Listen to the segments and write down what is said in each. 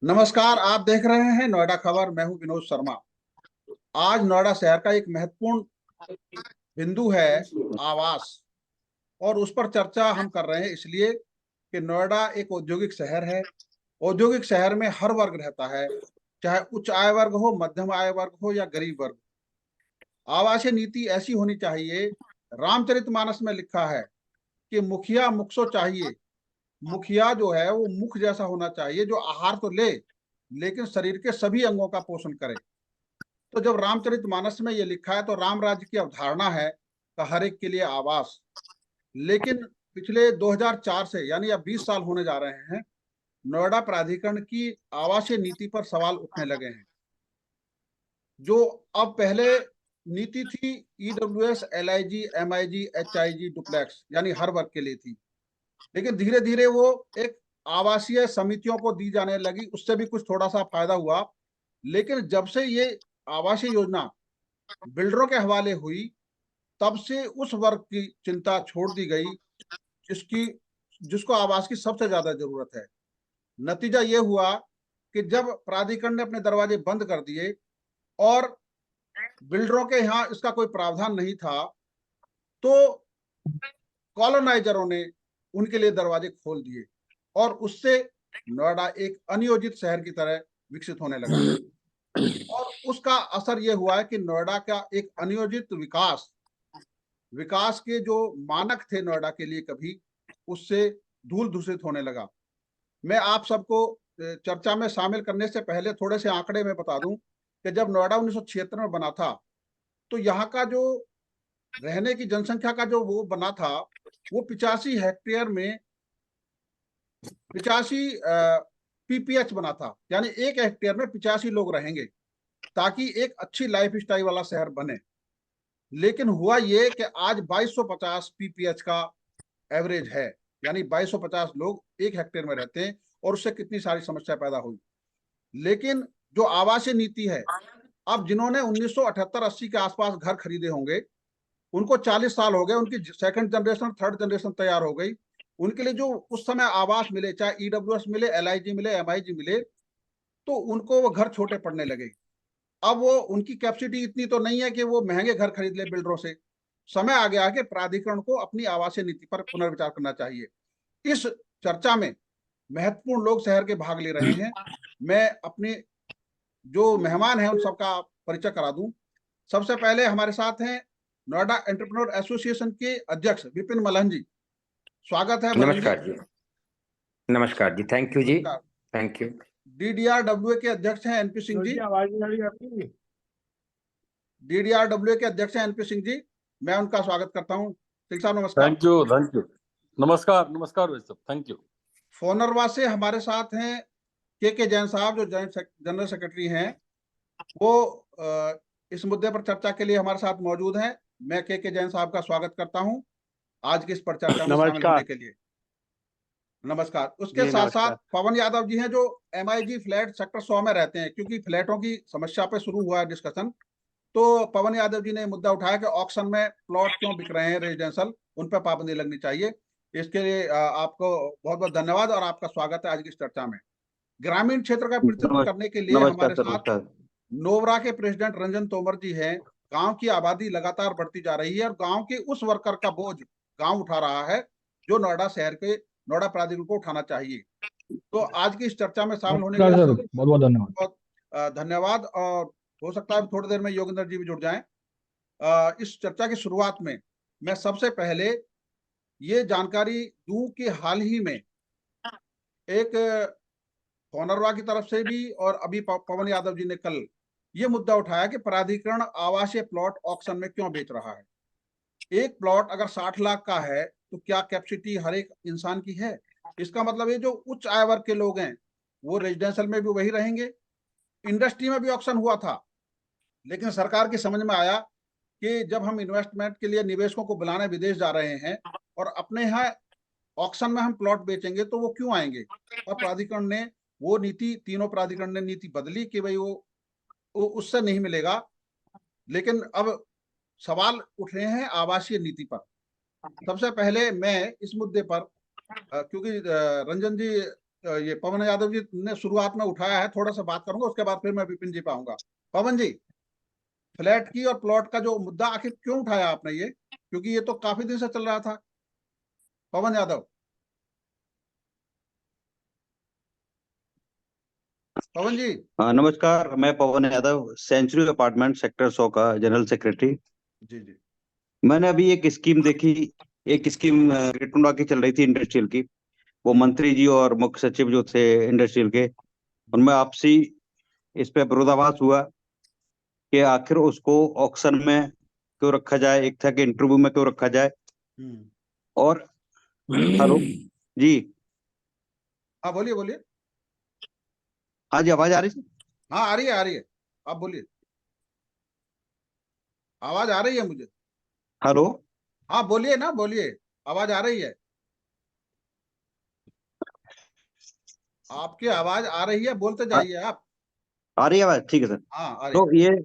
नमस्कार, आप देख रहे हैं नोएडा खबर। मैं हूं विनोद शर्मा। आज नोएडा शहर का एक महत्वपूर्ण बिंदु है आवास, और उस पर चर्चा हम कर रहे हैं इसलिए कि नोएडा एक औद्योगिक शहर है। औद्योगिक शहर में हर वर्ग रहता है, चाहे उच्च आय वर्ग हो, मध्यम आय वर्ग हो या गरीब वर्ग। आवासीय नीति ऐसी होनी चाहिए। रामचरितमानस में लिखा है कि मुखिया मुखसो चाहिए। मुखिया जो है वो मुख जैसा होना चाहिए, जो आहार तो ले लेकिन शरीर के सभी अंगों का पोषण करे। तो जब रामचरितमानस में ये लिखा है तो राम राज्य की अवधारणा है कि हर एक के लिए आवास। लेकिन पिछले 2004 से, यानी अब 20 साल होने जा रहे हैं, नोएडा प्राधिकरण की आवासीय नीति पर सवाल उठने लगे हैं। जो अब पहले नीति थी EWS, LIG, MIG, HIG duplex, यानी हर वर्ग के लिए थी। लेकिन धीरे धीरे वो एक आवासीय समितियों को दी जाने लगी। उससे भी कुछ थोड़ा सा फायदा हुआ। लेकिन जब से ये आवासीय योजना बिल्डरों के हवाले हुई, तब से उस वर्ग की चिंता छोड़ दी गई जिसकी जिसको आवास की सबसे ज्यादा जरूरत है। नतीजा ये हुआ कि जब प्राधिकरण ने अपने दरवाजे बंद कर दिए और बिल्डरों के यहाँ इसका कोई प्रावधान नहीं था, तो कॉलोनाइजरों ने उनके लिए दरवाजे खोल दिए और उससे नोएडा एक अनियोजित शहर की तरह विकसित होने लगा। और उसका असर यह हुआ है कि नोएडा का एक अनियोजित विकास विकास के जो मानक थे नोएडा के लिए कभी, उससे धूल धूसरित होने लगा। मैं आप सबको चर्चा में शामिल करने से पहले थोड़े से आंकड़े में बता दूं कि जब नोएडा 1976 में बना था, तो यहाँ का जो रहने की जनसंख्या का जो वो बना था, वो 85 हेक्टेयर में 85 पीपीएच बना था। यानी 1 हेक्टेयर में 85 लोग रहेंगे, ताकि एक अच्छी लाइफ स्टाइल वाला शहर बने। लेकिन हुआ ये कि आज 2250 पीपीएच का एवरेज है, यानी 2250 लोग 1 हेक्टेयर में रहते हैं, और उससे कितनी सारी समस्या पैदा हुई। लेकिन जो आवासीय नीति है, अब जिन्होंने 1978-80 के आसपास घर खरीदे होंगे, उनको 40 साल हो गए, उनकी सेकंड जनरेशन, थर्ड जनरेशन तैयार हो गई। उनके लिए जो उस समय आवास मिले, चाहे ईडब्ल्यूएस मिले, एलआईजी मिले, एमआईजी मिले, तो उनको वो घर छोटे पड़ने लगे। अब वो उनकी कैपेसिटी इतनी तो नहीं है कि वो महंगे घर खरीद ले बिल्डरों से। समय आ गया कि प्राधिकरण को अपनी आवासीय नीति पर पुनर्विचार करना चाहिए। इस चर्चा में महत्वपूर्ण लोग शहर के भाग ले रहे हैं। मैं अपने जो मेहमान हैं उन सबका परिचय करा दूं। सबसे पहले हमारे साथ हैं नोएडा एंटरप्रेन्योर एसोसिएशन के अध्यक्ष विपिन मल्हन जी। स्वागत है मल्हन जी। नमस्कार जी। नमस्कार जी, थैंक यू जी, नमस्कार। Thank you. डीडीआरडब्ल्यू के अध्यक्ष हैं एनपी सिंह जी। आवाज नहीं आ रही आपकी? डीडीआरडब्ल्यू के अध्यक्ष हैं एनपी सिंह जी, मैं उनका स्वागत करता हूँ। सिंह साहब नमस्कार। Thank you, thank you. नमस्कार, नमस्कार भाई साहब, थैंक यू। फोनरवा से हमारे साथ हैं के जैन साहब, जो जनरल सेक्रेटरी हैं। वो इस मुद्दे पर चर्चा के लिए हमारे साथ मौजूद हैं। मैं के जैन साहब का स्वागत करता हूं आज की इस पर चर्चा में शामिल होने नमस्कार के लिए। नमस्कार। उसके जी, साथ साथ नमस्कार। पवन यादव जी हैं, जो एमआईजी फ्लैट सेक्टर 100 में रहते हैं। क्योंकि फ्लैटों की समस्या पे शुरू हुआ है डिस्कशन, तो पवन यादव जी ने मुद्दा उठाया कि ऑक्शन में प्लॉट क्यों बिक रहे हैं रेजिडेंशियल, उन पर पाबंदी लगनी चाहिए। इसके लिए आपको बहुत बहुत धन्यवाद और आपका स्वागत है आज की इस चर्चा में। ग्रामीण क्षेत्र का प्रतिनिधित्व करने के लिए नमस्कार हमारे सर, साथ नमस्कार। नोवरा के प्रेसिडेंट रंजन तोमर जी हैं। गांव की आबादी लगातार बढ़ती जा रही है और गांव के उस वर्कर का बोझ गांव उठा रहा है, जो नोएडा प्राधिकरण को उठाना चाहिए। तो आज की इस चर्चा में शामिल होने के नमस्कार लिए सर, सब बहुत बहुत धन्यवाद। बहुत धन्यवाद। और हो सकता है थोड़ी देर में योगेंद्र जी भी जुड़ जाएं। इस चर्चा की शुरुआत में मैं सबसे पहले ये जानकारी दूं कि हाल ही में एक फोनरवा की तरफ से भी और अभी पवन यादव जी ने कल ये मुद्दा उठाया कि प्राधिकरण आवासीय प्लॉट ऑक्शन में क्यों बेच रहा है। एक प्लॉट अगर 60 लाख का है तो क्या कैपेसिटी हर एक इंसान की है? इसका मतलब ये जो उच्च आय वर्ग के लोग हैं वो रेजिडेंशियल में भी वही रहेंगे। इंडस्ट्री में भी ऑक्शन हुआ था, लेकिन सरकार की समझ में आया कि जब हम इन्वेस्टमेंट के लिए निवेशकों को बुलाने विदेश जा रहे हैं और अपने यहाँ ऑक्शन में हम प्लॉट बेचेंगे तो वो क्यों आएंगे। और प्राधिकरण ने वो नीति, तीनों प्राधिकरण ने नीति बदली कि भाई वो उससे नहीं मिलेगा। लेकिन अब सवाल उठ रहे हैं आवासीय नीति पर। सबसे पहले मैं इस मुद्दे पर क्योंकि रंजन जी ये पवन यादव जी ने शुरुआत में उठाया है, थोड़ा सा बात करूंगा, उसके बाद फिर मैं विपिन जी पे आऊंगा। पवन जी, फ्लैट की और प्लॉट का जो मुद्दा आखिर क्यों उठाया आपने ये, क्योंकि ये तो काफी दिन से चल रहा था। पवन यादव, पवन जी। हाँ, नमस्कार। मैं पवन यादव, सेंचुरी अपार्टमेंट सेक्टर 100 का जनरल सेक्रेटरी। जी जी। मैंने अभी एक स्कीम देखी। एक स्कीम रेटुंडा की चल रही थी इंडस्ट्रियल की। वो मंत्री जी और मुख्य सचिव जो थे इंडस्ट्रियल के, उनमें आपसी इस पे विरोधाभास हुआ कि आखिर उसको ऑक्शन में क्यों रखा जाए, एक था कि इंटरव्यू में क्यों रखा जाए। हम्म। और हेलो जी। हाँ बोलिए बोलिए। हाँ जी, आवाज आ रही है? हाँ आ रही है, आ रही है। आप बोलिए, आवाज आ रही है मुझे। हेलो। हाँ बोलिए ना, बोलिए, आवाज आ रही है। आपकी आवाज आ रही है, बोलते आ, जाइए आप। आ रही है आवाज? ठीक है सर। हाँ आ रही है। तो ये,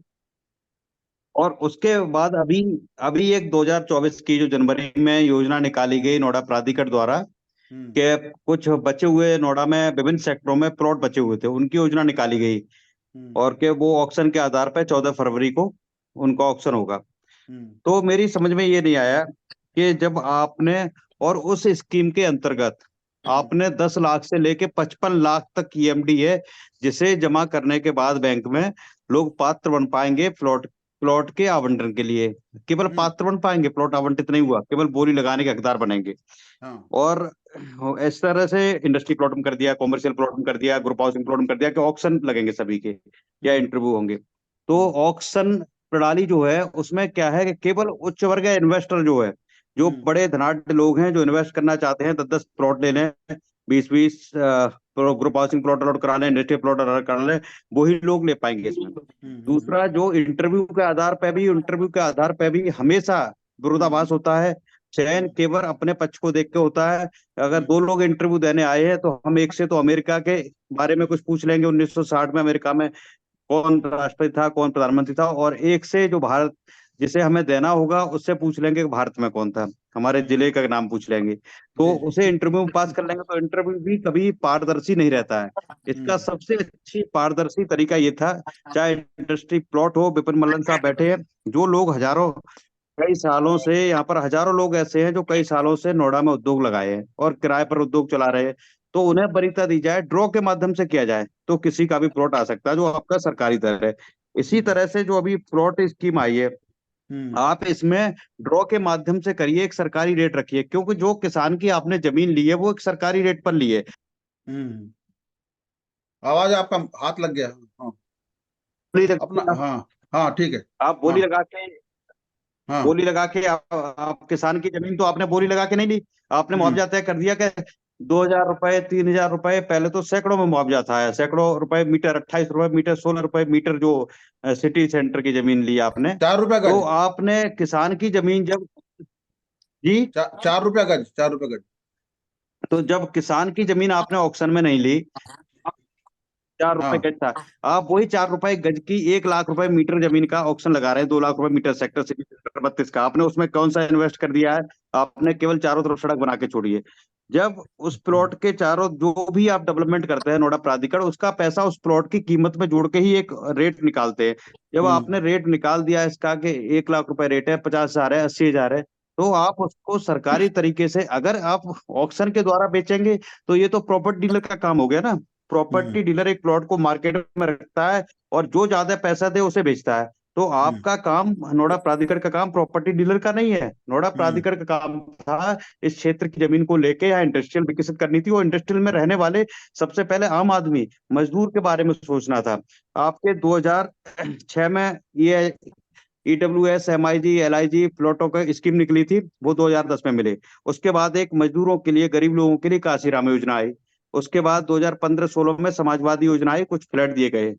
और उसके बाद अभी अभी एक 2024 की जो जनवरी में योजना निकाली गई नोएडा प्राधिकरण द्वारा, हम्म कि कुछ बचे हुए नोएडा में विभिन्न सेक्टरों में प्लॉट बचे हुए थे, उनकी योजना निकाली गई। हम्म और कि वो ऑक्शन के आधार पर 14 फरवरी को उनका ऑक्शन होगा। हम्म तो मेरी समझ में ये नहीं आया कि जब आपने, और उस स्कीम के अंतर्गत आपने 10 लाख से लेके 55 लाख तक ईएमडी है, जिसे जमा करने के बाद बैंक में लोग पात्र बन पाएंगे प्लॉट प्लॉट के आवंटन के लिए। केवल हम्म। पात्र बन पाएंगे, प्लॉट आवंटित नहीं हुआ, केवल बोली लगाने के हकदार बनेंगे। हाँ। और इस तरह से इंडस्ट्री प्लॉट में कर दिया, कॉमर्शियल प्लॉट में कर दिया, ग्रुप हाउसिंग प्लॉट में कर दिया कि ऑक्शन लगेंगे सभी के, या हम्म इंटरव्यू होंगे। तो हम्म ऑक्शन प्रणाली जो है उसमें क्या है कि केवल उच्च वर्ग इन्वेस्टर जो है, जो हम्म बड़े धनाढ्य लोग हैं, जो इन्वेस्ट करना चाहते हैं, 10-10 प्लॉट ले लें, 20-20 ग्रुप हाउसिंग प्लॉट अलॉट करा लें, इंडस्ट्रियल प्लॉट अलॉट करा लें, वही लोग ले पाएंगे इसमें। हम्म दूसरा, जो इंटरव्यू के आधार पे भी हमेशा हम्म विरोधाभास होता है। चयन हम्म केवल अपने पक्ष को देख के होता है। अगर हम्म दो लोग इंटरव्यू देने आए हैं तो हम एक से तो अमेरिका के बारे में कुछ पूछ लेंगे, 1960 में अमेरिका में कौन राष्ट्रपति था, कौन प्रधानमंत्री था, और एक से जो भारत जिसे हमें देना होगा उससे पूछ लेंगे कि भारत में कौन था, हमारे हम्म। जिले का नाम पूछ लेंगे। तो जी जी। उसे इंटरव्यू में पास कर लेंगे। तो इंटरव्यू भी कभी पारदर्शी नहीं रहता है। इसका हम्म सबसे अच्छी पारदर्शी तरीका ये था, चाहे इंडस्ट्री प्लॉट हो, विपिन मल्लन साहब बैठे हैं, जो लोग हजारों, कई सालों से यहाँ पर हजारों लोग ऐसे हैं जो कई सालों से नोएडा में उद्योग लगाए हैं और किराए पर उद्योग चला रहे हैं। तो उन्हें वरीयता दी जाए, ड्रॉ के माध्यम से किया जाए, तो किसी का भी प्लॉट आ सकता है जो आपका सरकारी दर है। इसी हम्म तरह से जो अभी प्लॉट स्कीम आई है, हम्म आप इसमें ड्रॉ के माध्यम से करिए, एक सरकारी रेट रखिए, क्योंकि जो किसान की आपने जमीन ली है वो एक सरकारी रेट पर ली है। हम्म। आवाज आपका हाथ लग गया। हाँ बोली अपना, लगा- हाँ हाँ ठीक है। आप हाँ हाँ। बोली लगा के आप किसान की जमीन तो आपने बोली लगा के नहीं ली, आपने हम्म। मुआवजा तय कर दिया कि 2,000 रुपए, 3,000 रुपए, पहले तो सैकड़ों में मुआवजा था, सैकड़ों रुपए मीटर, 28 रुपए मीटर, 16 रुपए मीटर, जो सिटी सेंटर की जमीन ली आपने। 4 रुपया तो गज। आपने किसान की जमीन जब, जी, 4 रुपया गज, 4 रुपया गज। तो जब किसान की जमीन आपने ऑक्शन में नहीं ली, 4 रुपए हाँ। गज था, आप वही 4 रुपए गज की 1 लाख रुपए मीटर जमीन का ऑक्शन लगा रहे हैं, 2 लाख रुपए मीटर सेक्टर सिटी सेक्टर 32 का। आपने उसमें कौन सा इन्वेस्ट कर दिया है? आपने केवल चारों तरफ सड़क बना के छोड़ी है। जब उस प्लॉट के चारों, जो भी आप डेवलपमेंट करते हैं नोएडा प्राधिकरण, उसका पैसा उस प्लॉट की कीमत में जोड़ के ही एक रेट निकालते हैं। जब हम्म आपने रेट निकाल दिया इसका कि 1 लाख रुपए रेट है, 50,000 है, 80,000 है, तो आप उसको सरकारी तरीके से, अगर आप ऑक्शन के द्वारा बेचेंगे तो ये तो प्रॉपर्टी डीलर का काम हो गया ना। हम्म प्रॉपर्टी डीलर एक प्लॉट को मार्केट में रखता है और जो ज्यादा पैसा दे उसे बेचता है। तो हम्म आपका काम, नोएडा प्राधिकरण का काम प्रॉपर्टी डीलर का नहीं है। नोएडा हम्म प्राधिकरण का काम था इस क्षेत्र की जमीन को लेके यहाँ इंडस्ट्रियल विकसित करनी थी, और इंडस्ट्रियल में रहने वाले सबसे पहले आम आदमी, मजदूर के बारे में सोचना था। आपके 2006 में ये ईडब्ल्यूएस, एमआईजी, एलआईजी प्लॉटों की स्कीम निकली थी, वो 2010 में मिले। उसके बाद एक मजदूरों के लिए, गरीब लोगों के लिए काशीराम योजना आई। उसके बाद 2015-16 में समाजवादी योजना आई, कुछ फ्लैट दिए गए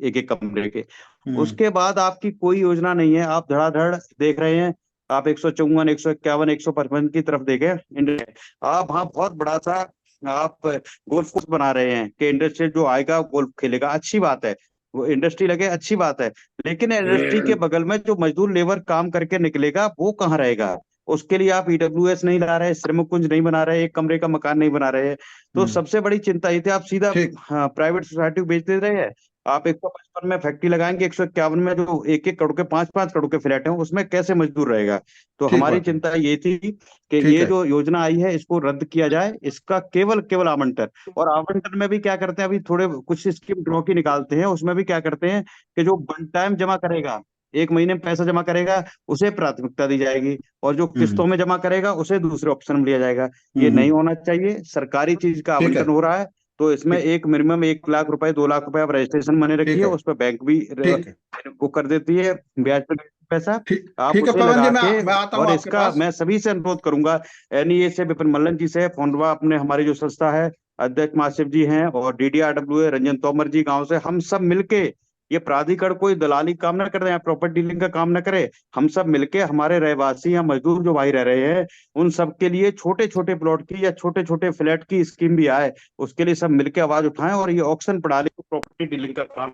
एक एक कमरे के। हम्म उसके बाद आपकी कोई योजना नहीं है, आप धड़ाधड़ देख रहे हैं। आप 154, 151, 155 की तरफ देखें, आप वहाँ बहुत बड़ा सा आप गोल्फ कोर्स बना रहे हैं कि इंडस्ट्री जो आएगा गोल्फ खेलेगा, अच्छी बात है, वो इंडस्ट्री लगे, अच्छी बात है। लेकिन इंडस्ट्री के बगल में जो मजदूर लेबर काम करके निकलेगा वो कहाँ रहेगा? उसके लिए आप ईडब्ल्यूएस नहीं ला रहे, श्रमिक कुंज नहीं बना रहे, एक कमरे का मकान नहीं बना रहे। तो सबसे बड़ी चिंता ये थी, आप सीधा ठीक प्राइवेट सोसाइटी को बेच दे रहे हैं। आप 155 में फैक्ट्री लगाएंगे, 151 में जो 1-1 करोड़ के 5-5 करोड़ के फ्लैट हैं, उसमें कैसे मजदूर रहेगा। तो ठीक हमारी बात है। चिंता ये थी कि ठीक ये है। जो योजना आई है इसको रद्द किया जाए, इसका केवल केवल आवंटन। और आवंटन में भी क्या करते हैं, अभी थोड़े कुछ स्कीम ड्रॉ की निकालते हैं, उसमें भी क्या करते हैं कि जो वन टाइम जमा करेगा, 1 महीने में पैसा जमा करेगा, उसे प्राथमिकता दी जाएगी, और जो हम्म किस्तों में जमा करेगा उसे दूसरे ऑप्शन में लिया जाएगा। ये नहीं हम्म। होना चाहिए। सरकारी चीज का ठीक है। आवंटन हो रहा है, तो इसमें ठीक एक मिनिमम 1 लाख रुपए 2 लाख रुपए आप रजिस्ट्रेशन मनी ठीक रखिए, है। उस पर बैंक भी ठीक है। वो कर देती है, ब्याज पर पैसा। ठीक आप ठीक है उसे पवन जी, लगा के, मैं आता हूँ और आपके इसका पास। मैं सभी से अनुरोध करूंगा, एनईए से विपिन मल्लन जी से, फोनवा अपने हमारी जो संस्था है, अध्यक्ष मासिफ जी हैं, और डीडीआरडब्ल्यू रंजन तोमर जी गांव से, हम सब मिलके ये प्राधिकरण कोई दलाली काम ना करे या प्रॉपर्टी डीलिंग का काम ना करे। हम सब मिलके हमारे रहवासी या मजदूर जो भाई रह रहे हैं, उन सब के लिए छोटे छोटे प्लॉट की या छोटे छोटे फ्लैट की स्कीम भी आए, उसके लिए सब मिलके आवाज उठाएं, और ये ऑक्शन प्रणाली को प्रॉपर्टी डीलिंग का काम।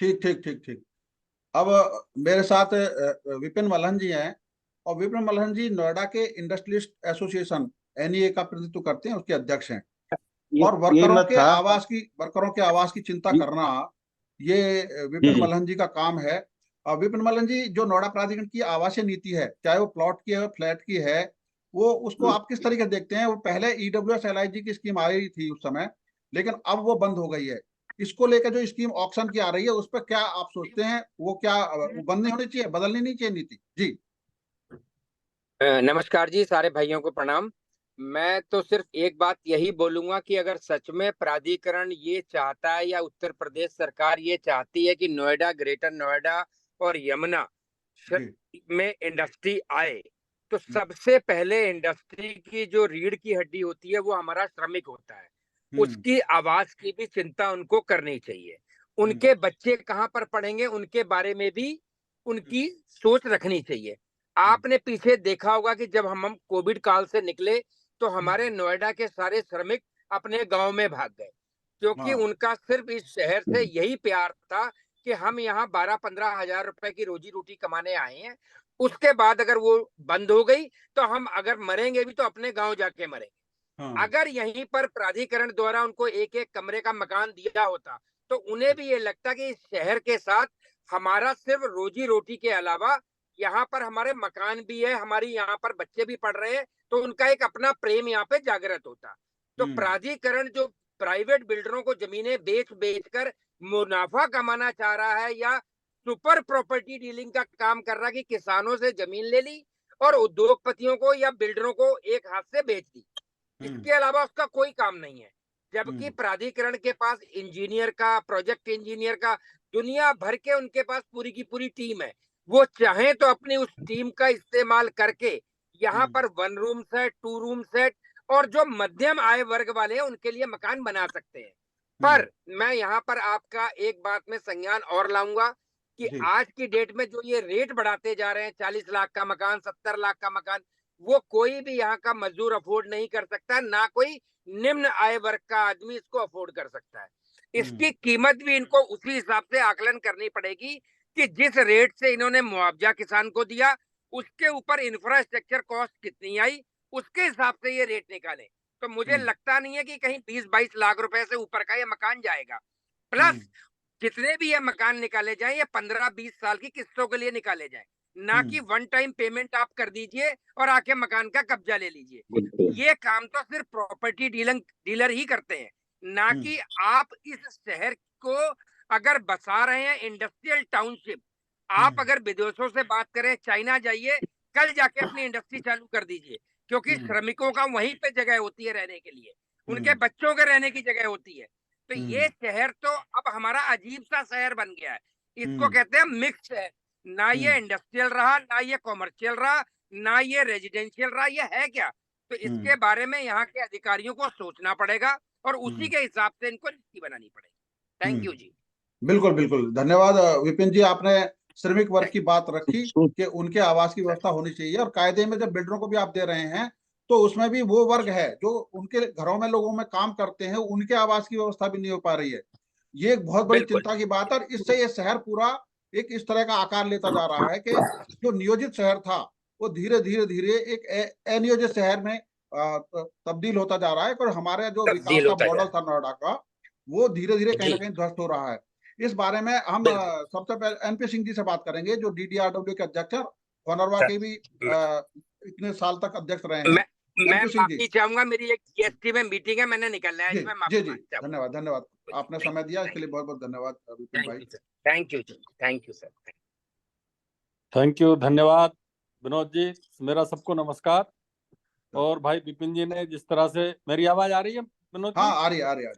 ठीक ठीक ठीक ठीक। अब मेरे साथ विपिन मल्हन जी हैं, और विपिन मल्हन जी नोएडा के इंडस्ट्रियलिस्ट एसोसिएशन एनईए का प्रतिनिधित्व करते हैं, उसके अध्यक्ष हैं। और ये मत था। वर्करों के आवास की चिंता करना, ये जी विपिन जी। मल्हन जी का काम है। और विपिन मल्हन जी, जो नोएडा प्राधिकरण की आवासीय नीति है, चाहे वो प्लॉट की है फ्लैट की है, वो उसको आप किस तरीके से देखते हैं? वो पहले ईडब्ल्यूएस एलआईजी की स्कीम आई थी उस समय, लेकिन अब वो बंद हो गई है। इसको लेकर जो स्कीम ऑक्शन की आ रही है, उस पर क्या आप सोचते हैं? वो क्या वो बंद नहीं होनी चाहिए, बदलनी नहीं चाहिए नीति जी? नमस्कार जी, सारे भाइयों को प्रणाम। मैं तो सिर्फ एक बात यही बोलूंगा कि अगर सच में प्राधिकरण ये चाहता है या उत्तर प्रदेश सरकार ये चाहती है कि नोएडा, ग्रेटर नोएडा और यमुना जी। में इंडस्ट्री आए, तो सबसे पहले इंडस्ट्री की जो रीढ़ की हड्डी होती है वो हमारा श्रमिक होता है। हम्म उसकी आवाज की भी चिंता उनको करनी चाहिए। हम्म उनके बच्चे कहाँ पर पढ़ेंगे, उनके बारे में भी उनकी सोच रखनी चाहिए। आपने पीछे देखा होगा कि जब हम कोविड काल से निकले, तो हमारे नोएडा के सारे श्रमिक अपने गांव में भाग गए, क्योंकि हाँ। उनका सिर्फ इस शहर से यही प्यार था कि हम यहाँ 12-15 हजार रुपए की रोजी रोटी कमाने आए हैं। उसके बाद अगर वो बंद हो गई, तो हम अगर मरेंगे भी तो अपने गांव जाके मरेंगे। हाँ। अगर यहीं पर प्राधिकरण द्वारा उनको एक एक कमरे का मकान दिया होता, तो उन्हें भी ये लगता कि इस शहर के साथ हमारा सिर्फ रोजी रोटी के अलावा यहाँ पर हमारे मकान भी है, हमारी यहाँ पर बच्चे भी पढ़ रहे हैं, तो उनका एक अपना प्रेम यहाँ पे जागृत होता। तो हम्म प्राधिकरण जो प्राइवेट बिल्डरों को जमीनें बेच बेच कर मुनाफा कमाना चाह रहा है, या सुपर प्रॉपर्टी डीलिंग का काम कर रहा है कि किसानों से जमीन ले ली और उद्योगपतियों को या बिल्डरों को एक हाथ से बेच दी, हम्म इसके अलावा उसका कोई काम नहीं है। जबकि हम्म प्राधिकरण के पास इंजीनियर का, प्रोजेक्ट इंजीनियर का, दुनिया भर के उनके पास पूरी की पूरी टीम है। वो चाहे तो अपनी उस टीम का इस्तेमाल करके यहाँ हम्म पर 1 रूम सेट, 2 रूम सेट और जो मध्यम आय वर्ग वाले हैं उनके लिए मकान बना सकते हैं। हम्म। पर मैं यहाँ पर आपका एक बात में संज्ञान और लाऊंगा कि जी। आज की डेट में जो ये रेट बढ़ाते जा रहे हैं, 40 लाख का मकान, 70 लाख का मकान, वो कोई भी यहाँ का मजदूर अफोर्ड नहीं कर सकता, ना कोई निम्न आय वर्ग का आदमी इसको अफोर्ड कर सकता है। हम्म इसकी कीमत भी इनको उसी हिसाब से आकलन करनी पड़ेगी कि जिस रेट से इन्होंने मुआवजा किसान को दिया, उसके ऊपर इंफ्रास्ट्रक्चर कॉस्ट कितनी आई, उसके हिसाब से ये रेट निकाले। तो मुझे हम्म लगता नहीं है कि कहीं 20-22 लाख रुपए से ऊपर का ये मकान जाएगा। हम्म प्लस जितने भी ये मकान निकाले जाएं, ये 15-20 साल की किस्तों के लिए निकाले जाएं, ना कि हम्म वन टाइम पेमेंट आप कर दीजिए और आके मकान का कब्जा ले लीजिए। बिल्कुल। ये काम तो सिर्फ प्रॉपर्टी डीलर ही करते हैं, ना हम्म कि आप इस शहर को अगर बसा रहे हैं इंडस्ट्रियल टाउनशिप। आप हम्म अगर विदेशों से बात करें, चाइना जाइए, कल जाके अपनी इंडस्ट्री चालू कर दीजिए, क्योंकि हम्म श्रमिकों का वहीं पे जगह होती है रहने के लिए, उनके हम्म बच्चों के रहने की जगह होती है। तो हम्म ये शहर तो अब हमारा अजीब सा शहर बन गया है। इसको हम्म कहते हैं मिक्स शहर। ना ये हम्म इंडस्ट्रियल रहा, ना ये कॉमर्शियल रहा, ना ये रेजिडेंशियल रहा, ये है क्या? तो इसके बारे में यहाँ के अधिकारियों को सोचना पड़ेगा और उसी हम्म के हिसाब से इनको नीति बनानी पड़ेगी। थैंक यू जी। बिल्कुल बिल्कुल, धन्यवाद विपिन जी। आपने श्रमिक वर्ग थैंक की बात रखी सो- कि उनके आवास की सर। व्यवस्था होनी चाहिए, और कायदे में जब बिल्डरों को भी आप दे रहे हैं, तो उसमें भी वो वर्ग है जो उनके घरों में लोगों में काम करते हैं, उनके आवास की व्यवस्था भी नहीं हो पा रही है। ये एक बहुत बड़ी बिल्कुल। चिंता की बात है, और इससे ये शहर पूरा एक इस तरह का आकार लेता जा रहा है कि जो नियोजित शहर था, वो धीरे धीरे धीरे एक अनियोजित शहर में तब्दील होता जा रहा है। और हमारे जो विकास का मॉडल था नोएडा का, वो धीरे धीरे कहीं ना कहीं ध्वस्त हो रहा है। इस बारे में हम सबसे पहले एनपी सिंह जी से बात करेंगे, जो DDRW के अध्यक्ष है, कोनरवा के भी इतने साल तक अध्यक्ष रहे हैं। मैं माफी चाहूंगा, मेरी एक GST में मीटिंग है, मैंने निकलना है। जी जी, धन्यवाद धन्यवाद, आपने समय दिया इसके लिए बहुत बहुत धन्यवाद विपिन भाई। Thank you sir. Thank you, धन्यवाद विनोद जी। मेरा सबको नमस्कार। और भाई विपिन जी ने जिस तरह से, मेरी आवाज आ रही है विनोद जी? हाँ, आ रही है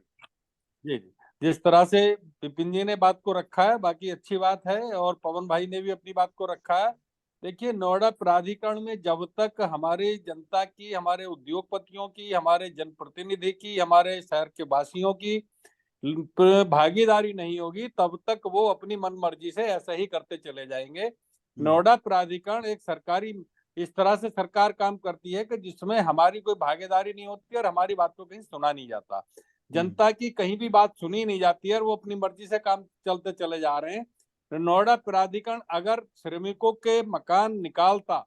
जी जी। जिस तरह से विपिन जी ने बात को रखा है, बाकी अच्छी बात है, और पवन भाई ने भी अपनी बात को रखा है। देखिए, नोएडा प्राधिकरण में जब तक हमारी जनता की, हमारे उद्योगपतियों की, हमारे जनप्रतिनिधि की, हमारे शहर के वासियों की भागीदारी नहीं होगी, तब तक वो अपनी मनमर्जी से ऐसा ही करते चले जाएंगे। नोएडा प्राधिकरण एक सरकारी, इस तरह से सरकार काम करती है कि जिसमें हमारी कोई भागीदारी नहीं होती और हमारी बात को कहीं सुना नहीं जाता, जनता की कहीं भी बात सुनी नहीं जाती है, और वो अपनी मर्जी से काम चलते चले जा रहे हैं। नोएडा प्राधिकरण अगर श्रमिकों के मकान निकालता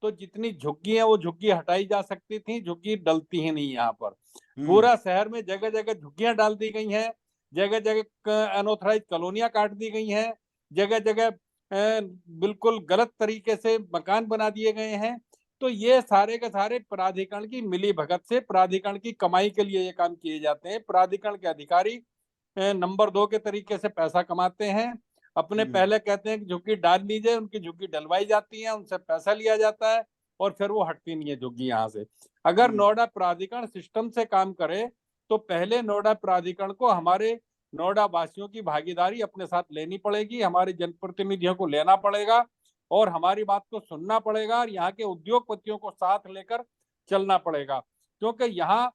तो जितनी झुग्गी है वो झुग्गी हटाई जा सकती थी, झुग्गी डलती ही नहीं। यहाँ पर पूरा शहर में जगह जगह झुग्गियां डाल दी गई हैं, जगह जगह अनऑथराइज कॉलोनियां काट दी गई हैं, जगह जगह बिल्कुल गलत तरीके से मकान बना दिए गए हैं। तो ये सारे के सारे प्राधिकरण की मिली भगत से, प्राधिकरण की कमाई के लिए ये काम किए जाते हैं। प्राधिकरण के अधिकारी नंबर 2 के तरीके से पैसा कमाते हैं। अपने पहले कहते हैं कि झुग्गी डाल लीजिए, उनकी झुग्गी डलवाई जाती है, उनसे पैसा लिया जाता है और फिर वो हटती नहीं है झुग्गी यहाँ से। अगर नोएडा प्राधिकरण सिस्टम से काम करे तो पहले नोएडा प्राधिकरण को हमारे नोएडा वासियों की भागीदारी अपने साथ लेनी पड़ेगी, हमारे जनप्रतिनिधियों को लेना पड़ेगा और हमारी बात को सुनना पड़ेगा, और यहाँ के उद्योगपतियों को साथ लेकर चलना पड़ेगा। क्योंकि यहाँ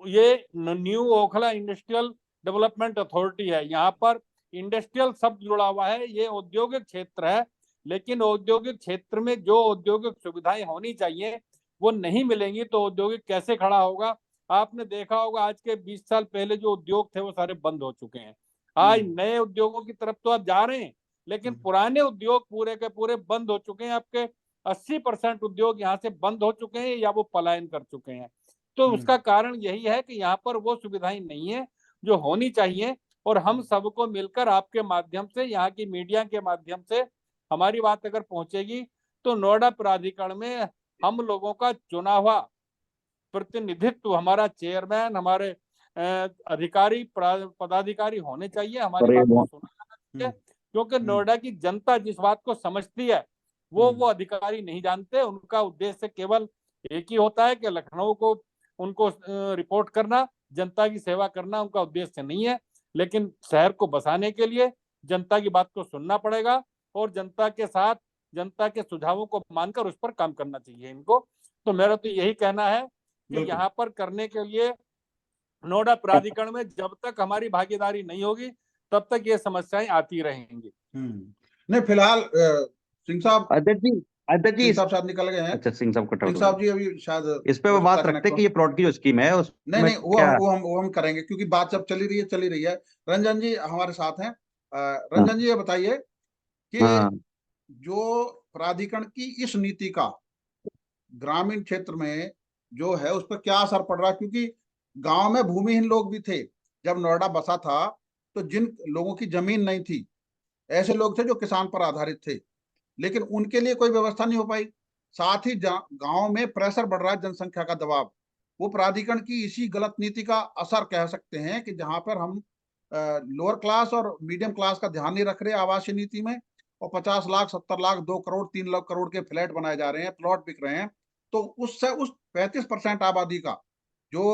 ये new Okhla industrial development authority है, यहाँ पर इंडस्ट्रियल शब्द जुड़ा हुआ है, ये औद्योगिक क्षेत्र है, लेकिन औद्योगिक क्षेत्र में जो औद्योगिक सुविधाएं होनी चाहिए वो नहीं मिलेंगी तो औद्योगिक कैसे खड़ा होगा। आपने देखा होगा आज के 20 साल पहले जो उद्योग थे वो सारे बंद हो चुके हैं। आज नए उद्योगों की तरफ तो आप जा रहे हैं, लेकिन पुराने उद्योग पूरे के पूरे बंद हो चुके हैं। आपके 80% उद्योग यहाँ से बंद हो चुके हैं या वो पलायन कर चुके हैं। तो उसका कारण यही है कि यहाँ पर वो सुविधाएं नहीं है जो होनी चाहिए। और हम सबको मिलकर आपके माध्यम से, यहाँ की मीडिया के माध्यम से हमारी बात अगर पहुंचेगी तो नोएडा प्राधिकरण में हम लोगों का चुना हुआ प्रतिनिधित्व, हमारा चेयरमैन, हमारे अधिकारी पदाधिकारी होने चाहिए, हमारी बात को सुना चाहिए। क्योंकि नोएडा की जनता जिस बात को समझती है वो अधिकारी नहीं जानते। उनका उद्देश्य केवल एक ही होता है कि लखनऊ को उनको रिपोर्ट करना, जनता की सेवा करना उनका उद्देश्य नहीं है। लेकिन शहर को बसाने के लिए जनता की बात को सुनना पड़ेगा और जनता के साथ, जनता के सुझावों को मानकर उस पर काम करना चाहिए इनको। तो मेरा तो यही कहना है कि यहाँ पर करने के लिए नोएडा प्राधिकरण में जब तक हमारी भागीदारी नहीं होगी तब तक ये समस्याएं आती रहेंगी। नहीं, फिलहाल सिंह साहब, अध्यक्ष जी साहब निकल गए हैं। अच्छा, सिंह साहब सिंह साहब जी अभी शायद इस पे वो बात रखते कि ये प्लॉट की जो स्कीम है उस नहीं वो हम करेंगे, क्योंकि बात जब चली रही है। रंजन जी हमारे साथ हैं। रंजन जी ये बताइए कि जो प्राधिकरण की इस नीति का ग्रामीण क्षेत्र में जो है उस पर क्या असर पड़ रहा है, क्योंकि गांव में भूमिहीन लोग भी थे जब नोएडा बसा था, तो जिन लोगों की जमीन नहीं थी, ऐसे लोग थे जो किसान पर आधारित थे, लेकिन उनके लिए कोई व्यवस्था नहीं हो पाई। साथ ही गांव में प्रेशर बढ़ रहा है, जनसंख्या का दबाव। वो प्राधिकरण की इसी गलत नीति का असर कह सकते हैं कि जहां पर हम लोअर क्लास और मीडियम क्लास का ध्यान नहीं रख रहे आवासीय नीति में, और 50 लाख 70 लाख 2 करोड़ 3 लाख करोड़ के फ्लैट बनाए जा रहे हैं, प्लॉट बिक रहे हैं। तो उससे उस 35% आबादी का जो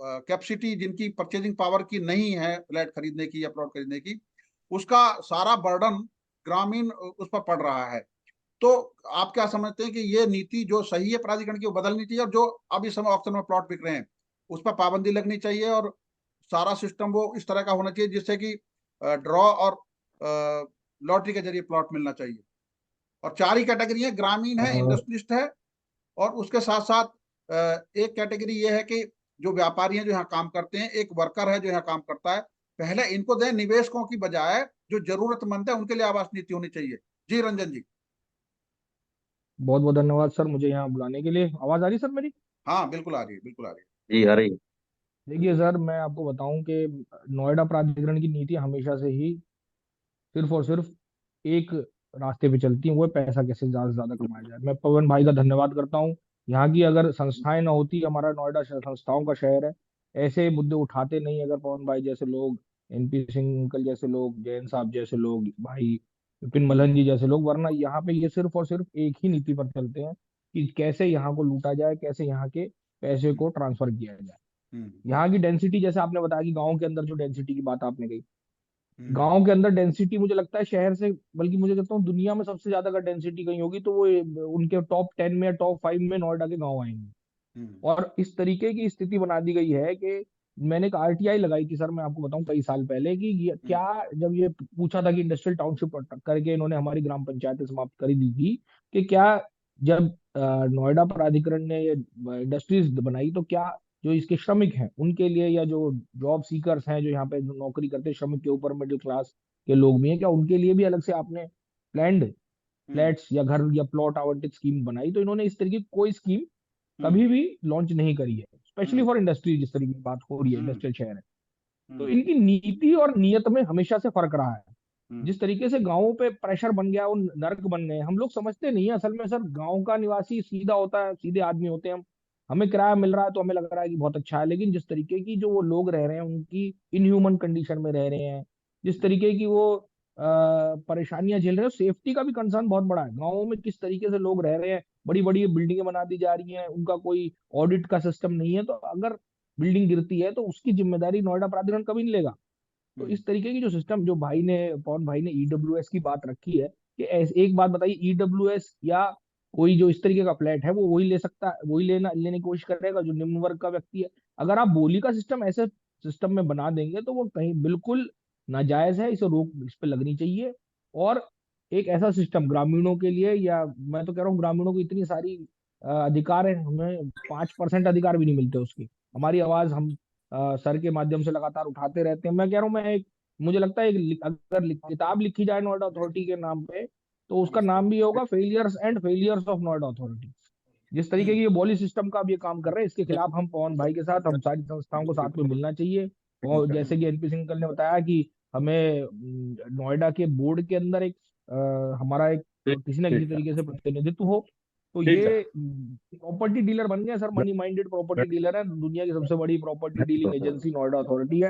कैपेसिटी, जिनकी परचेजिंग पावर की नहीं है फ्लैट खरीदने की या प्लॉट खरीदने की, उसका सारा बर्डन ग्रामीण उस पर पड़ रहा है। तो आप क्या समझते हैं कि ये नीति जो सही है प्राधिकरण की वो बदलनी चाहिए, और जो अभी समय ऑक्शन में प्लॉट बिक रहे हैं उस पर पाबंदी लगनी चाहिए, और सारा सिस्टम वो इस तरह का होना चाहिए जिससे कि ड्रॉ और लॉटरी के जरिए प्लॉट मिलना चाहिए। और 4 ही कैटेगरी है, ग्रामीण है, इंडस्ट्रियलिस्ट है, और उसके साथ साथ एक कैटेगरी ये है कि जो व्यापारी हैं जो यहाँ काम करते हैं, एक वर्कर है जो यहाँ काम करता है। पहले इनको दें, निवेशकों की बजाय जो जरूरतमंद है उनके लिए आवास नीति होनी चाहिए। जी रंजन जी। बहुत बहुत धन्यवाद सर मुझे यहाँ बुलाने के लिए। आवाज आ रही है सर मेरी? हाँ बिल्कुल आ रही है, बिल्कुल आ रही है। जी, अरे देखिए सर, मैं आपको बताऊं कि नोएडा प्राधिकरण की नीति हमेशा से ही सिर्फ और सिर्फ एक रास्ते पे चलती है, वो है पैसा कैसे ज्यादा से ज्यादा कमाया जाए। मैं पवन भाई का धन्यवाद करता हूँ। यहाँ की अगर संस्थाएं ना होती, हमारा नोएडा संस्थाओं का शहर है, ऐसे मुद्दे उठाते नहीं अगर पवन भाई जैसे लोग, एनपी सिंह अंकल जैसे लोग, जैन साहब जैसे लोग, भाई विपिन मल्हन जी जैसे लोग, वरना यहाँ पे ये सिर्फ और सिर्फ एक ही नीति पर चलते हैं कि कैसे यहाँ को लूटा जाए, कैसे यहाँ के पैसे को ट्रांसफर किया जाए। हम्म यहाँ की डेंसिटी, जैसे आपने बताया कि गाँव के अंदर जो डेंसिटी की बात आपने कही, हम्म गांव के अंदर डेंसिटी मुझे लगता है शहर से, बल्कि मुझे कहता हूँ दुनिया में सबसे ज्यादा अगर डेंसिटी कहीं होगी तो वो उनके टॉप 10 में या टॉप 5 में नोएडा के गांव आएंगे। हम्म और इस तरीके की स्थिति बना दी गई है कि मैंने एक आरटीआई लगाई थी सर, मैं आपको बताऊं कई साल पहले, कि हम्म क्या जब ये पूछा था कि इंडस्ट्रियल टाउनशिप करके इन्होंने हमारी ग्राम पंचायतें समाप्त कर दी थी, कि क्या जब नोएडा प्राधिकरण ने ये इंडस्ट्रीज बनाई तो क्या जो इसके श्रमिक हैं उनके लिए, या जो जॉब सीकर्स हैं जो यहाँ पे जो नौकरी करते हैं, श्रमिक के ऊपर मिडिल क्लास के लोग भी हैं, क्या उनके लिए भी अलग से आपने प्लैंड हम्म फ्लैट्स या घर या प्लॉट आवंटित स्कीम बनाई? तो इन्होंने इस तरीके की कोई स्कीम हम्म कभी भी लॉन्च नहीं करी है, स्पेशली हम्म फॉर इंडस्ट्री। जिस तरीके की बात हो रही है, हम्म इंडस्ट्रियल शहर है, तो हम्म इनकी नीति और नियत में हमेशा से फर्क रहा है। हम्म जिस तरीके से गांवों पे प्रेशर बन गया, वो नर्क बन गए, हम लोग समझते नहीं है असल में सर। गांव का निवासी सीधा होता है, सीधे आदमी होते हैं हम, हमें किराया मिल रहा है तो हमें लग रहा है कि बहुत अच्छा है, लेकिन जिस तरीके की जो वो लोग रह रहे हैं, उनकी इनह्यूमन कंडीशन में रह रहे हैं, जिस तरीके की वो परेशानियां झेल रहे हैं, सेफ्टी का भी कंसर्न बहुत बड़ा है। गाँवों में किस तरीके से लोग रह रहे हैं, बड़ी बड़ी बिल्डिंगें बना दी जा रही हैं, उनका कोई ऑडिट का सिस्टम नहीं है, तो अगर बिल्डिंग गिरती है तो उसकी जिम्मेदारी नोएडा प्राधिकरण कभी नहीं लेगा। तो हम्म इस तरीके की जो सिस्टम, जो भाई ने, पवन भाई ने ईडब्ल्यूएस की बात रखी है, कि एक बात बताइए, ईडब्ल्यूएस या कोई जो इस तरीके का फ्लैट है वो वही ले सकता है, वही लेने की कोशिश करेगा जो निम्न वर्ग का व्यक्ति है? अगर आप बोली का सिस्टम ऐसे सिस्टम में बना देंगे तो वो कहीं बिल्कुल नाजायज है, इसे रोक इस पे लगनी चाहिए। और एक ऐसा सिस्टम ग्रामीणों के लिए, या मैं तो कह रहा हूँ ग्रामीणों को इतनी सारी अधिकार है, हमें 5% अधिकार भी नहीं मिलते उसकी। हमारी आवाज हम सर के माध्यम से लगातार उठाते रहते हैं। मैं कह रहा हूँ, मैं एक, मुझे लगता है अगर किताब लिखी जाए नोएडा अथॉरिटी के नाम पे, तो उसका नाम भी होगा failures and failures of Noida authority. जिस तरीके की ये बॉली सिस्टम का अब ये काम कर रहे हैं, इसके खिलाफ हम पवन भाई के साथ, हम सारी संस्थाओं को साथ में मिलना चाहिए। और जैसे कि एनपी सिंह ने बताया कि हमें नोएडा के बोर्ड के अंदर एक हमारा एक किसी न किसी तरीके से प्रतिनिधित्व हो। तो ये प्रॉपर्टी डीलर बन गए sir, money minded property dealer है, दुनिया की सबसे बड़ी property dealing agency Noida authority है।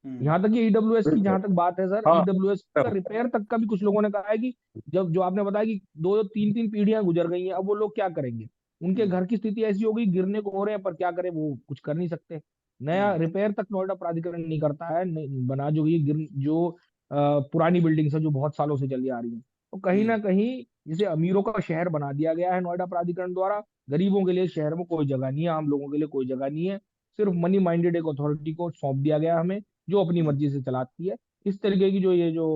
हम्म यहाँ तक कि ईडब्ल्यूएस की जहां तक बात है सर, ईडब्ल्यूएस का रिपेयर तक का भी कुछ लोगों ने कहा है कि जब, जो आपने बताया कि दो तीन तीन पीढ़ियां गुजर गई हैं, अब वो लोग क्या करेंगे? उनके हम्म घर की स्थिति ऐसी हो गई, गिरने को हो रहे हैं, पर क्या करें, वो कुछ कर नहीं सकते। नया हम्म रिपेयर तक नोएडा प्राधिकरण नहीं करता है, बना जो ये जो पुरानी बिल्डिंग्स है जो बहुत सालों से चली आ रही है। तो कहीं हम्म ना कहीं जिसे अमीरों का शहर बना दिया गया है नोएडा प्राधिकरण द्वारा, गरीबों के लिए शहर में कोई जगह नहीं है, आम लोगों के लिए कोई जगह नहीं है। सिर्फ मनी माइंडेड एक अथॉरिटी को सौंप दिया गया है हमें, जो अपनी हम्म मर्जी से चलाती है। इस तरीके की जो ये जो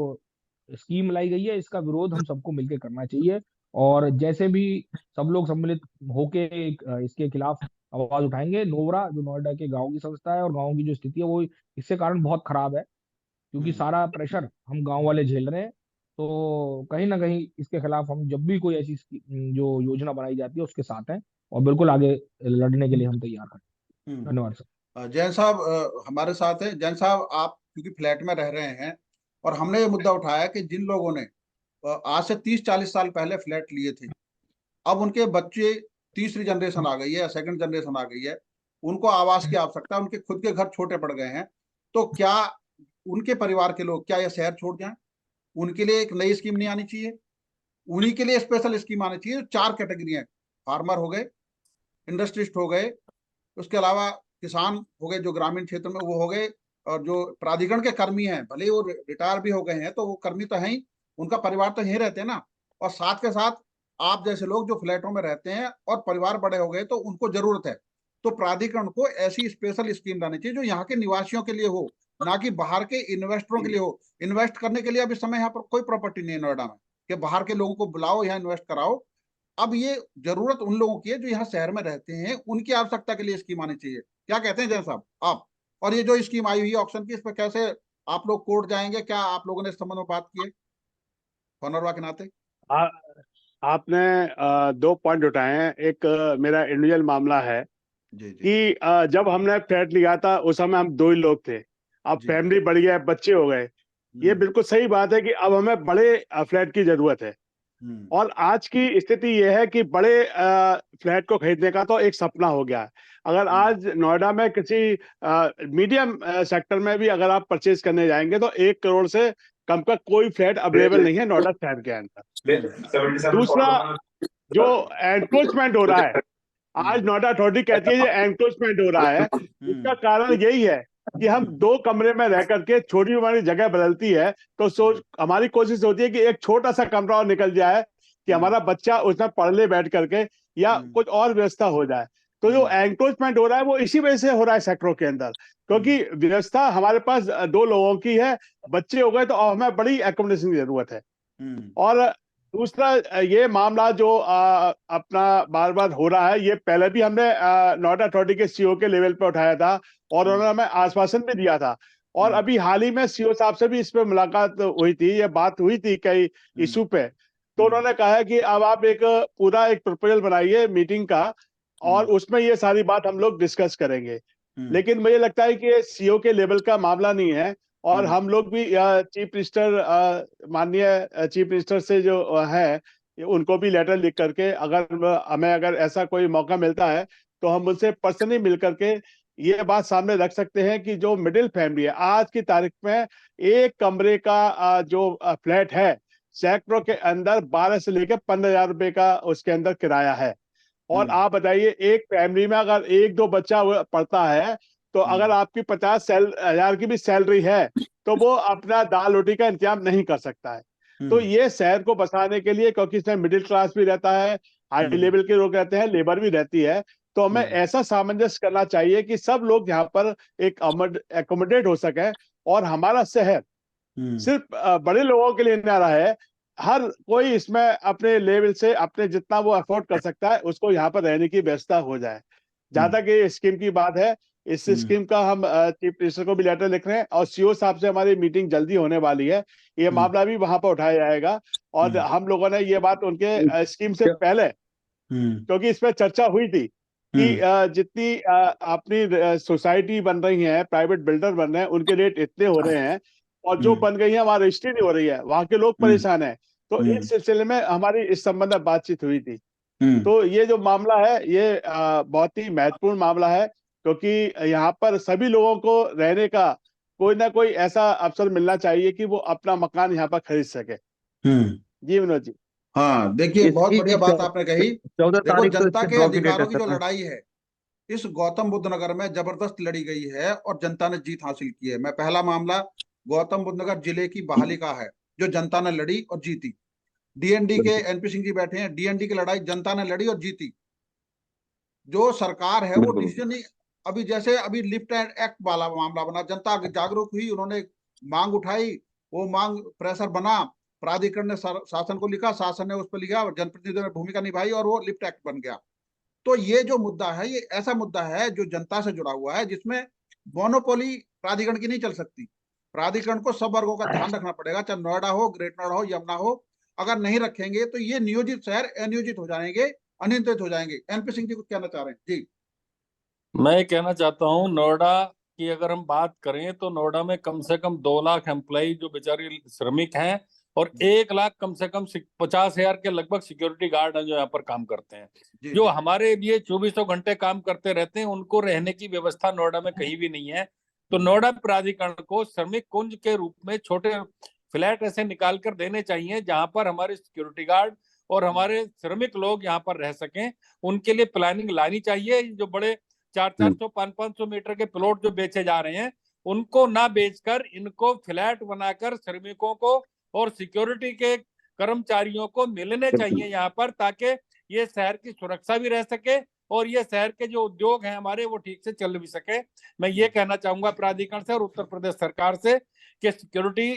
स्कीम लाई गई है, इसका विरोध हम सबको मिलकर करना चाहिए। और जैसे भी सब लोग सम्मिलित होके इसके खिलाफ आवाज उठाएंगे। नोवरा जो नोएडा के गांव की संस्था है और गांव की जो स्थिति है वो इसके कारण बहुत खराब है, क्योंकि हम्म सारा प्रेशर हम गांव वाले झेल रहे हैं। तो कहीं ना कहीं इसके खिलाफ हम जब भी कोई ऐसी जो योजना बनाई जाती है उसके साथ हैं, और बिल्कुल आगे लड़ने के लिए हम तैयार हैं। हम्म। धन्यवाद सर। जैन साहब हमारे साथ हैं। जैन साहब, आप क्योंकि फ्लैट में रह रहे हैं और हमने ये मुद्दा उठाया कि जिन लोगों ने आज से 30-40 साल पहले फ्लैट लिए थे, अब उनके बच्चे, तीसरी जनरेशन आ गई है, सेकंड जनरेशन आ गई है, उनको आवास की आवश्यकता है, उनके खुद के घर छोटे पड़ गए हैं, तो क्या उनके परिवार के लोग क्या ये शहर छोड़ जाएं? उनके लिए एक नई स्कीम नहीं आनी चाहिए? उन्हीं के लिए स्पेशल स्कीम आनी चाहिए। 4 कैटेगरी है, फार्मर हो गए, इंडस्ट्रिस्ट हो गए, उसके अलावा किसान हो गए जो ग्रामीण क्षेत्र में वो हो गए, और जो प्राधिकरण के कर्मी हैं, भले ही वो रिटायर भी हो गए हैं तो वो कर्मी तो हैं ही, उनका परिवार तो यहीं रहते हैं ना। और साथ के साथ आप जैसे लोग जो फ्लैटों में रहते हैं और परिवार बड़े हो गए तो उनको जरूरत है, तो प्राधिकरण को ऐसी स्पेशल स्कीम लानी चाहिए जो यहाँ के निवासियों के लिए हो, ना कि बाहर के इन्वेस्टरों के लिए हो। इन्वेस्ट करने के लिए अभी समय यहाँ पर कोई प्रॉपर्टी नहीं है नोएडा में कि बाहर के लोगों को बुलाओ यहाँ इन्वेस्ट कराओ। अब ये जरूरत उन लोगों की है जो यहाँ शहर में रहते हैं, उनकी आवश्यकता के लिए स्कीम आनी चाहिए। क्या कहते हैं जय साहब आप? और ये जो स्कीम आई हुई है ऑप्शन की, इस पर कैसे आप लोग कोर्ट जाएंगे? क्या आप लोगों ने इस संबंध में बात की है, होनरवा के नाते? हाँ आपने दो पॉइंट उठाए हैं। एक मेरा इंडिविजुअल मामला है जी जी कि जब हमने फ्लैट लिया था उस समय हम दो ही लोग थे। अब जी। फैमिली बढ़ गया, बच्चे हो गए। ये बिल्कुल सही बात है कि अब हमें बड़े फ्लैट की जरूरत है। और आज की स्थिति यह है कि बड़े फ्लैट को खरीदने का तो एक सपना हो गया है। अगर आज नोएडा में किसी मीडियम सेक्टर में भी अगर आप परचेज करने जाएंगे तो 1 करोड़ से कम का कोई फ्लैट अवेलेबल नहीं है नोएडा शहर के अंदर। दूसरा, जो एनक्रोचमेंट हो रहा है, आज नोएडा अथॉरिटी कहती है ये एनक्रोचमेंट हो रहा है। इसका कारण यही है कि हम 2 कमरे में रह करके छोटी हमारी जगह बदलती है, तो सोच हमारी कोशिश होती है कि एक छोटा सा कमरा और निकल जाए कि हमारा बच्चा उसमें पढ़ ले बैठ करके, या कुछ और व्यवस्था हो जाए। तो जो एनक्रोचमेंट हो रहा है वो इसी वजह से हो रहा है शहरों के अंदर, क्योंकि व्यवस्था हमारे पास 2 लोगों की है, बच्चे हो गए तो अब हमें बड़ी एकोमोडेशन की जरूरत है। और दूसरा, ये मामला जो अपना बार बार हो रहा है, ये पहले भी हमने नोएडा अथॉरिटी के सीओ के लेवल पे उठाया था और उन्होंने हमें आश्वासन भी दिया था। और अभी हाल ही में सीओ साहब से भी इस पे मुलाकात हुई थी, ये बात हुई थी कई इशू पे। तो उन्होंने कहा है कि अब आप एक पूरा एक प्रपोजल बनाइए मीटिंग का, और उसमें ये सारी बात हम लोग डिस्कस करेंगे। लेकिन मुझे लगता है कि ये सीओ के लेवल का मामला नहीं है, और हम लोग भी चीफ मिनिस्टर, माननीय चीफ मिनिस्टर से जो है, उनको भी लेटर लिख करके अगर हमें अगर ऐसा कोई मौका मिलता है तो हम उनसे पर्सनली मिल करके ये बात सामने रख सकते हैं कि जो मिडिल फैमिली है आज की तारीख में, 1 कमरे का जो फ्लैट है सैकड़ों के अंदर 12 से लेकर 15,000 रुपए का उसके अंदर किराया है। और आप बताइए, एक फैमिली में अगर 1-2 बच्चा पढ़ता है, तो अगर आपकी 50,000 की भी सैलरी है तो वो अपना दाल रोटी का इंतजाम नहीं कर सकता है। तो ये शहर को बसाने के लिए, क्योंकि इसमें मिडिल क्लास भी रहता है, हाई लेवल के लोग रहते हैं, लेबर भी रहती है, तो हमें ऐसा सामंजस्य करना चाहिए कि सब लोग यहाँ पर एक एकोमोडेट हो सके। और हमारा शहर सिर्फ बड़े लोगों के लिए ना रहा है, हर कोई इसमें अपने लेवल से अपने जितना वो अफोर्ड कर सकता है उसको यहाँ पर रहने की व्यवस्था हो जाए। जहां तक ये स्कीम की बात है, इस स्कीम का हम चीफ मिनिस्टर को भी लेटर लिख रहे हैं, और सीओ साहब से हमारी मीटिंग जल्दी होने वाली है। ये मामला भी वहां पर उठाया जाएगा। और हम लोगों ने ये बात उनके स्कीम से पहले, क्योंकि इसमें चर्चा हुई थी कि जितनी अपनी सोसाइटी बन रही है, प्राइवेट बिल्डर बन रहे हैं, उनके रेट इतने हो रहे हैं, और जो बन गई है वहां रजिस्ट्री नहीं हो रही है, वहां के लोग परेशान हैं। तो इस सिलसिले में हमारी इस संबंध में बातचीत हुई थी। तो ये जो मामला है ये बहुत ही महत्वपूर्ण मामला है, क्योंकि यहाँ पर सभी लोगों को रहने का कोई ना कोई ऐसा अवसर मिलना चाहिए कि वो अपना मकान यहाँ पर खरीद सके। जी विनोद जी। हाँ, देखिए, बहुत बढ़िया बात इसकी आपने कही। 14 देखो, तारीख को जनता इसकी के ड्रॉ की डेट अधिकारों है की जो सर। लड़ाई है इस गौतम बुद्ध नगर में जबरदस्त लड़ी गई है और जनता ने जीत हासिल की है। मैं पहला मामला गौतम बुद्ध नगर जिले की बहाली का है, जो जनता ने लड़ी और जीती। डीएनडी के एनपी सिंह जी बैठे हैं, डीएनडी की लड़ाई जनता ने लड़ी और जीती। जो सरकार है वो बिल्कुल डिसीजन नहीं, अभी जैसे अभी लिफ्ट एंड एक्ट वाला मामला बना, जनता जागरूक हुई, उन्होंने मांग उठाई, वो मांग प्रेशर बना, प्राधिकरण ने शासन को लिखा, शासन ने उस पर लिखा, जनप्रतिनिधियों ने भूमिका निभाई और वो लिफ्ट एक्ट बन गया। तो ये जो मुद्दा है ये ऐसा मुद्दा है जो जनता से जुड़ा हुआ है, जिसमें मोनोपोली प्राधिकरण की नहीं चल सकती। प्राधिकरण को सब वर्गों का ध्यान रखना पड़ेगा, चाहे नोएडा हो, ग्रेट नोएडा हो, यमुना हो। अगर नहीं रखेंगे तो ये नियोजित शहर अनियोजित हो जाएंगे, अनियंत्रित हो जाएंगे। एनपी सिंह जी कुछ कहना चाह रहे हैं? जी। मैं ये कहना चाहता हूँ, नोएडा की अगर हम बात करें तो नोएडा में कम से कम 2 लाख एम्प्लॉय जो बेचारे श्रमिक हैं, और 1 लाख कम से कम 50,000 के लगभग सिक्योरिटी गार्ड हैं जो यहाँ पर काम करते हैं, जी जो जी हमारे लिए 24 घंटे काम करते रहते हैं। उनको रहने की व्यवस्था नोएडा में कहीं भी नहीं है। तो नोएडा प्राधिकरण को श्रमिक कुंज के रूप में छोटे फ्लैट ऐसे निकाल कर देने चाहिए जहां पर हमारे सिक्योरिटी गार्ड और हमारे श्रमिक लोग यहाँ पर रह सकें। उनके लिए प्लानिंग लानी चाहिए। जो बड़े 400-400, 500-500 मीटर के प्लॉट जो बेचे जा रहे हैं, उनको ना बेचकर इनको फ्लैट बनाकर श्रमिकों को और सिक्योरिटी के कर्मचारियों को मिलने चाहिए यहाँ पर, ताकि ये शहर की सुरक्षा भी रह सके और ये शहर के जो उद्योग हैं हमारे वो ठीक से चल भी सके। मैं ये कहना चाहूंगा प्राधिकरण से और उत्तर प्रदेश सरकार से कि सिक्योरिटी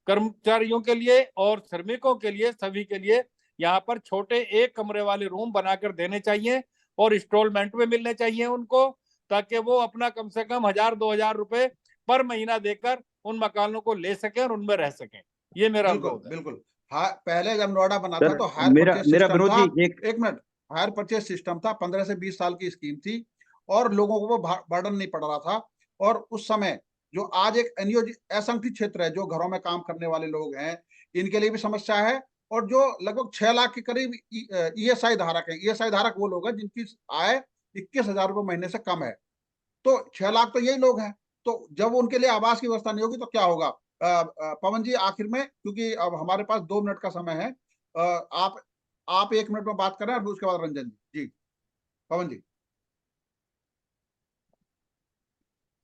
कर्मचारियों के लिए और श्रमिकों के लिए, सभी के लिए यहाँ पर छोटे 1 कमरे वाले रूम बनाकर देने चाहिए और इंस्टॉलमेंट में मिलने चाहिए उनको, ताकि वो अपना कम से कम 1,000-2,000 रुपए पर महीना देकर उन मकानों को ले सके और उनमें रह सके। ये मेरा बिल्कुल अनुरोध है। बिल्कुल। पहले जब नोएडा बना था सर तो हायर मेरा परचेज मेरा सिस्टम विनोद था। जी एक एक मिनट, हायर परचेज सिस्टम था, 15 से 20 साल की स्कीम थी और लोगों को वो बर्डन नहीं पड़ रहा था। और उस समय जो आज एक एनजीओ असंगठित क्षेत्र है, जो घरों में काम करने वाले लोग हैं, इनके लिए भी समस्या है। और जो लगभग 6 लाख के करीब ईएसआई धारक है, ईएसआई धारक वो लोग हैं जिनकी आय 21,000 रुपये महीने से कम है। तो 6 लाख तो यही लोग हैं। तो जब उनके लिए आवास की व्यवस्था नहीं होगी तो क्या होगा? पवन जी, आखिर में, क्योंकि अब हमारे पास 2 मिनट का समय है, आप 1 मिनट में बात करें और उसके बाद रंजन जी। पवन जी।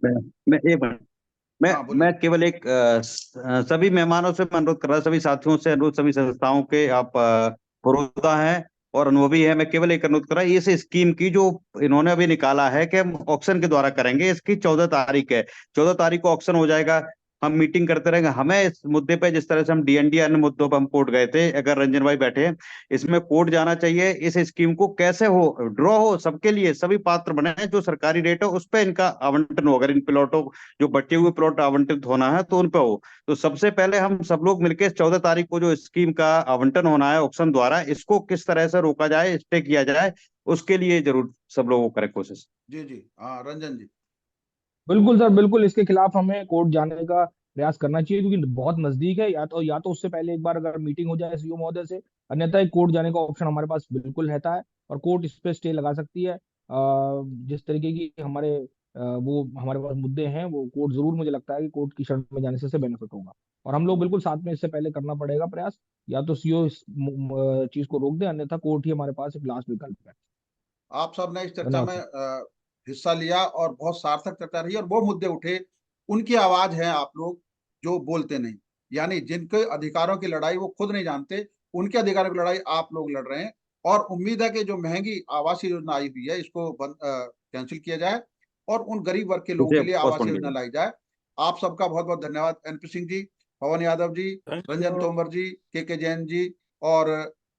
मैं मैं एक मिनट हाँ, बोलिए। मैं केवल एक सभी मेहमानों से मैं अनुरोध कर रहा, सभी साथियों से अनुरोध, सभी संस्थाओं के आप पुरोधा हैं और अनुभवी है, मैं केवल एक अनुरोध कर रहा, इस स्कीम की जो इन्होंने अभी निकाला है कि हम ऑक्शन के द्वारा करेंगे, इसकी 14 तारीख है, 14 तारीख को ऑक्शन हो जाएगा। हम मीटिंग करते रहेंगे। हमें इस मुद्दे पे, जिस तरह से हम डीएनडी अन्य मुद्दों पर हम कोर्ट गए थे, अगर रंजन भाई बैठे हैं, इसमें कोर्ट जाना चाहिए। इस स्कीम को कैसे हो ड्रॉ हो, सबके लिए, सभी पात्र बने, जो सरकारी रेट है उस पर इनका आवंटन हो। अगर इन प्लॉटों, जो बचे हुए प्लॉट आवंटित होना है तो उन पे हो, तो सबसे पहले हम सब लोग मिलकर 14 तारीख को जो स्कीम का आवंटन होना है ऑक्शन द्वारा, इसको किस तरह से रोका जाए, स्टे किया जाए, उसके लिए जरूर सब लोगों को करें कोशिश। जी जी, हाँ, रंजन जी। बिल्कुल सर, बिल्कुल इसके खिलाफ हमें कोर्ट जाने का प्रयास करना चाहिए, क्योंकि बहुत नजदीक है। या तो उससे पहले एक बार अगर मीटिंग हो जाए सीओ महोदय से, अन्यथा एक कोर्ट जाने का ऑप्शन हमारे पास बिल्कुल रहता है और कोर्ट इस पे स्टे लगा सकती है। जिस तरीके की वो हमारे पास मुद्दे हैं, वो कोर्ट जरूर, मुझे लगता है कि कोर्ट की शरण में जाने से बेनिफिट होगा। और हम लोग बिल्कुल साथ में इससे पहले करना पड़ेगा प्रयास। या तो सीओ इस चीज को रोक दे, अन्यथा कोर्ट ही हमारे पास एक लास्ट विकल्प है। आप सब ने इस चर्चा धन्यवाद में सर। हिस्सा लिया और बहुत सार्थक चर्चा रही और वो मुद्दे उठे, उनकी आवाज है आप लोग जो बोलते नहीं, यानी जिनके अधिकारों की लड़ाई वो खुद नहीं जानते, उनके अधिकारों की लड़ाई आप लोग लड़ रहे हैं। और उम्मीद है कि जो महंगी आवासीय योजना आई हुई है, इसको कैंसिल किया जाए और उन गरीब वर्ग के लोगों इसे के लिए आवासीय पोस्टपोन योजना किया लाई जाए। आप सबका बहुत बहुत धन्यवाद। NP Singh ji, Pawan Yadav ji, thank Ranjan you. Tomar ji, K Jain जी, और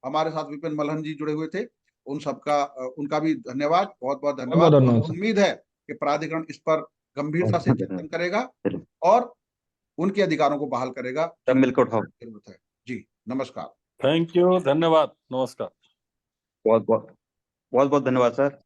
हमारे साथ विपिन मल्हन जी जुड़े हुए थे। उन सबका उनका भी धन्यवाद, बहुत बहुत बहुत बहुत धन्यवाद। और धन्यवाद सर। उम्मीद है कि प्राधिकरण इस पर गंभीरता से चिंतन करेगा चलिए, और उनके अधिकारों को बहाल करेगा सब जिनको मिलकर उठाओ। जरूरत है। जी, नमस्कार। थैंक यू, धन्यवाद, नमस्कार। बहुत बहुत बहुत बहुत धन्यवाद सर।